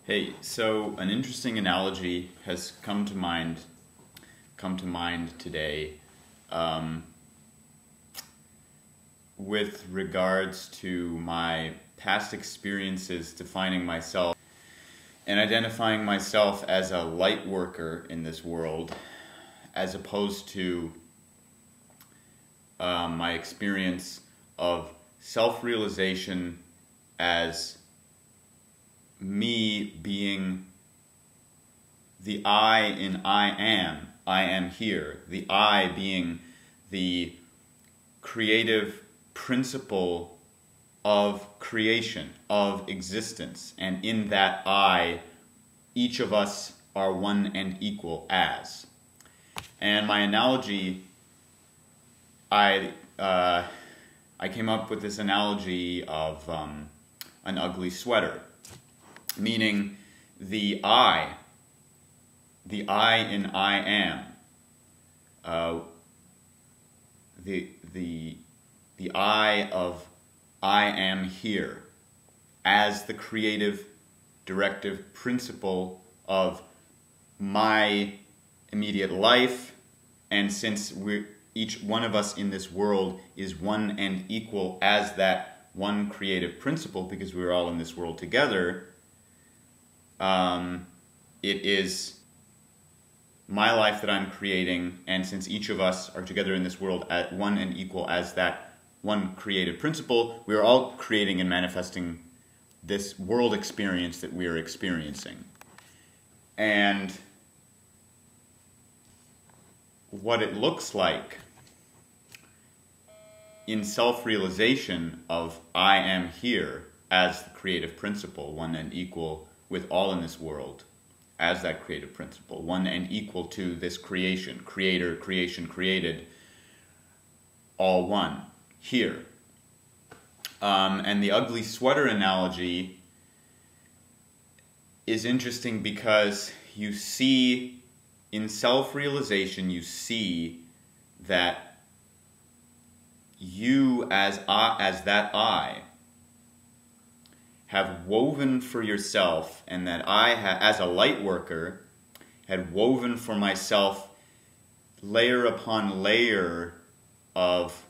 Hey, so an interesting analogy has come to mind today, with regards to my past experiences defining myself and identifying myself as a light worker in this world, as opposed to my experience of self-realization as me being the I in I am here, the I being the creative principle of creation, of existence, and in that I, each of us are one and equal as. And my analogy, I came up with this analogy of an ugly sweater. Meaning the I in I am, the I of I am here as the creative directive principle of my immediate life, and since each one of us in this world is one and equal as that one creative principle, because we're all in this world together, it is my life that I'm creating, and since each of us are together in this world at one and equal as that one creative principle, we are all creating and manifesting this world experience that we are experiencing. And what it looks like in self-realization of I am here as the creative principle, one and equal with all in this world, as that creative principle, one and equal to this creation, creator, creation, created, all one, here. And the ugly sweater analogy is interesting because you see, in self-realization, you see that you as that I have woven for yourself, and that I, as a light worker, had woven for myself layer upon layer of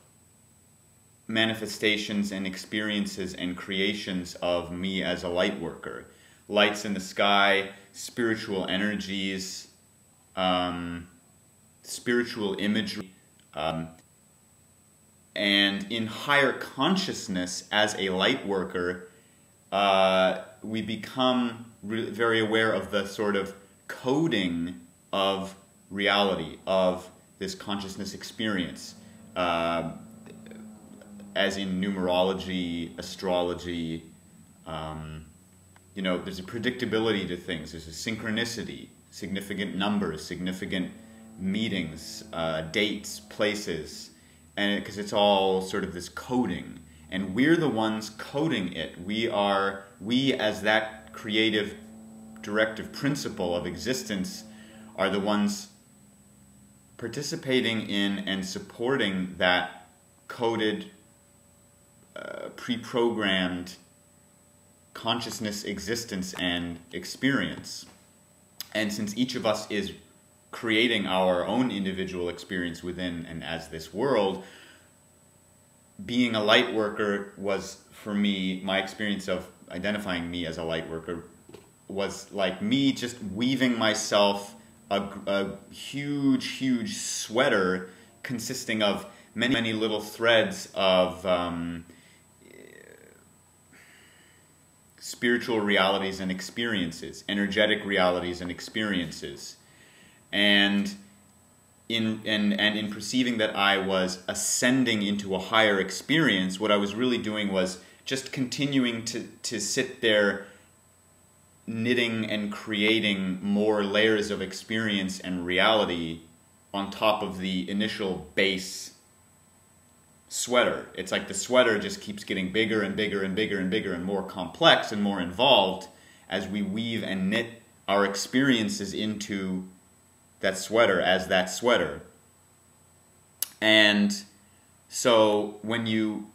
manifestations and experiences and creations of me as a light worker. Lights in the sky, spiritual energies, spiritual imagery, and in higher consciousness as a light worker, we become very aware of the sort of coding of reality, of this consciousness experience, as in numerology, astrology. You know, there's a predictability to things, there's a synchronicity, significant numbers, significant meetings, dates, places, and because it's all sort of this coding. And we're the ones coding it. We as that creative directive principle of existence are the ones participating in and supporting that coded, pre-programmed consciousness existence and experience. And since each of us is creating our own individual experience within and as this world, being a light worker was, for me, my experience of identifying me as a light worker was like me just weaving myself a huge sweater consisting of many little threads of spiritual realities and experiences, energetic realities and experiences. And in perceiving that I was ascending into a higher experience, what I was really doing was just continuing to sit there knitting and creating more layers of experience and reality on top of the initial base sweater. It's like the sweater just keeps getting bigger and bigger and bigger and bigger and more complex and more involved as we weave and knit our experiences into that sweater as that sweater. And so when you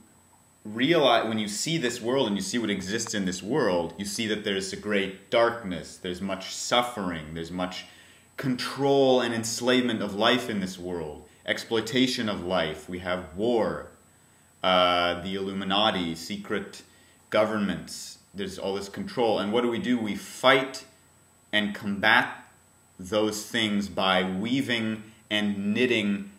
realize, when you see this world and you see what exists in this world, you see that there's a great darkness, there's much suffering, there's much control and enslavement of life in this world, exploitation of life. We have war, the Illuminati, secret governments, there's all this control. And what do? We fight and combat those things by weaving and knitting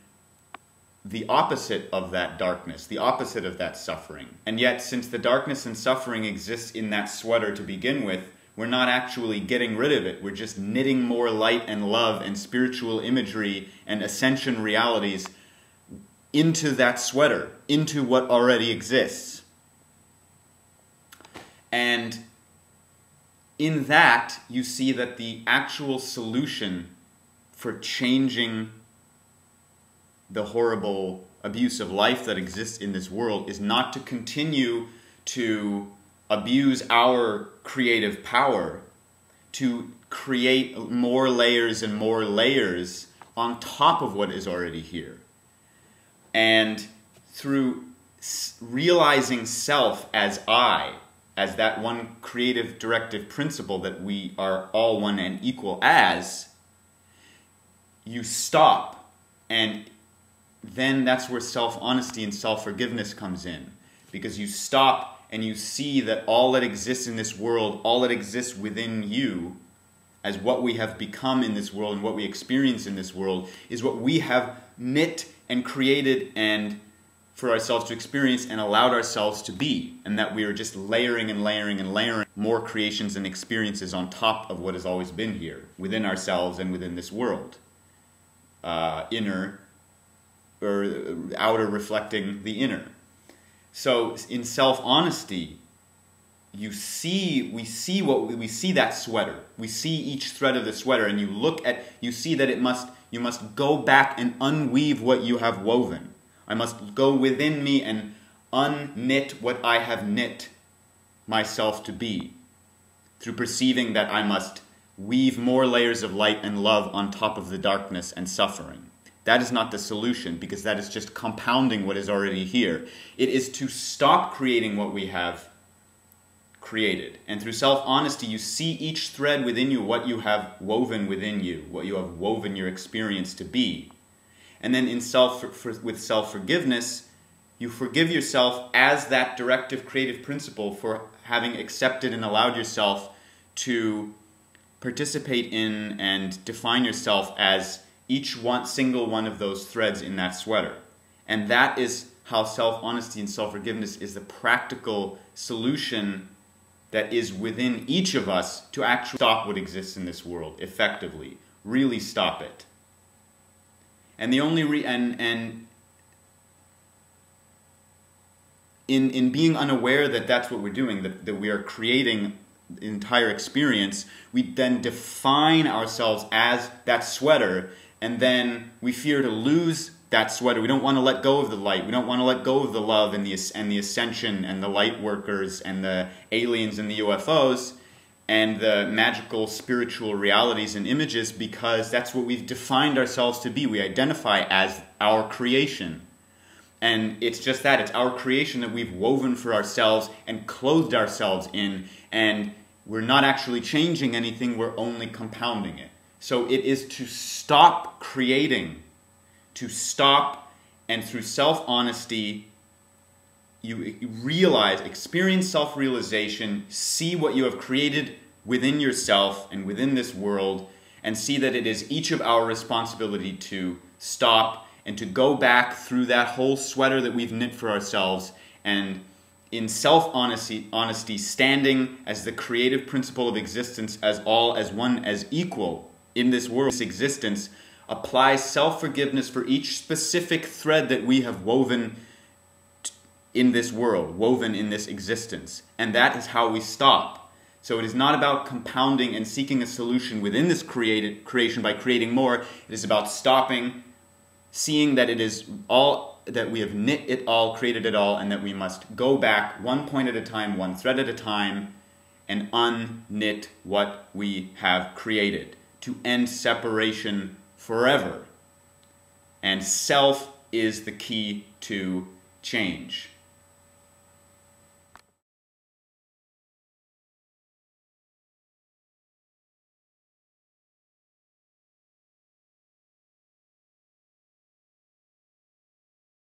the opposite of that darkness, the opposite of that suffering. And yet, since the darkness and suffering exists in that sweater to begin with, we're not actually getting rid of it. We're just knitting more light and love and spiritual imagery and ascension realities into that sweater, into what already exists. And in that, you see that the actual solution for changing the horrible abuse of life that exists in this world is not to continue to abuse our creative power, to create more layers and more layers on top of what is already here. And through realizing self as I, as that one creative directive principle that we are all one and equal as, you stop, and then that's where self-honesty and self-forgiveness comes in. Because you stop and you see that all that exists in this world, all that exists within you, as what we have become in this world and what we experience in this world, is what we have knit and created and for ourselves to experience and allowed ourselves to be. And that we are just layering and layering and layering more creations and experiences on top of what has always been here, within ourselves and within this world. Inner or outer reflecting the inner. So in self-honesty, we see that sweater. We see each thread of the sweater, and you see that you must go back and unweave what you have woven. I must go within me and unknit what I have knit myself to be, through perceiving that I must weave more layers of light and love on top of the darkness and suffering. That is not the solution, because that is just compounding what is already here. It is to stop creating what we have created. And through self-honesty, you see each thread within you, what you have woven within you, what you have woven your experience to be. And then with self-forgiveness, you forgive yourself as that directive creative principle for having accepted and allowed yourself to participate in and define yourself as single one of those threads in that sweater. And that is how self-honesty and self-forgiveness is the practical solution that is within each of us to actually stop what exists in this world effectively, really stop it. And the only in being unaware that that's what we're doing, that we are creating the entire experience, we then define ourselves as that sweater. And then we fear to lose that sweater. We don't want to let go of the light. We don't want to let go of the love and the ascension and the light workers and the aliens and the UFOs and the magical spiritual realities and images, because that's what we've defined ourselves to be. We identify as our creation. And it's just that. It's our creation that we've woven for ourselves and clothed ourselves in. And we're not actually changing anything. We're only compounding it. So it is to stop creating, to stop, and through self-honesty, you realize, experience self-realization, see what you have created within yourself and within this world, and see that it is each of our responsibility to stop and to go back through that whole sweater that we've knit for ourselves, and in self-honesty, standing as the creative principle of existence, as one, as equal in this world, this existence, apply self-forgiveness for each specific thread that we have woven in this world, woven in this existence. And that is how we stop. So it is not about compounding and seeking a solution within this creation by creating more. It is about stopping, seeing that it is all, that we have knit it all, created it all, and that we must go back one point at a time, one thread at a time, and unknit what we have created, to end separation forever. And self is the key to change.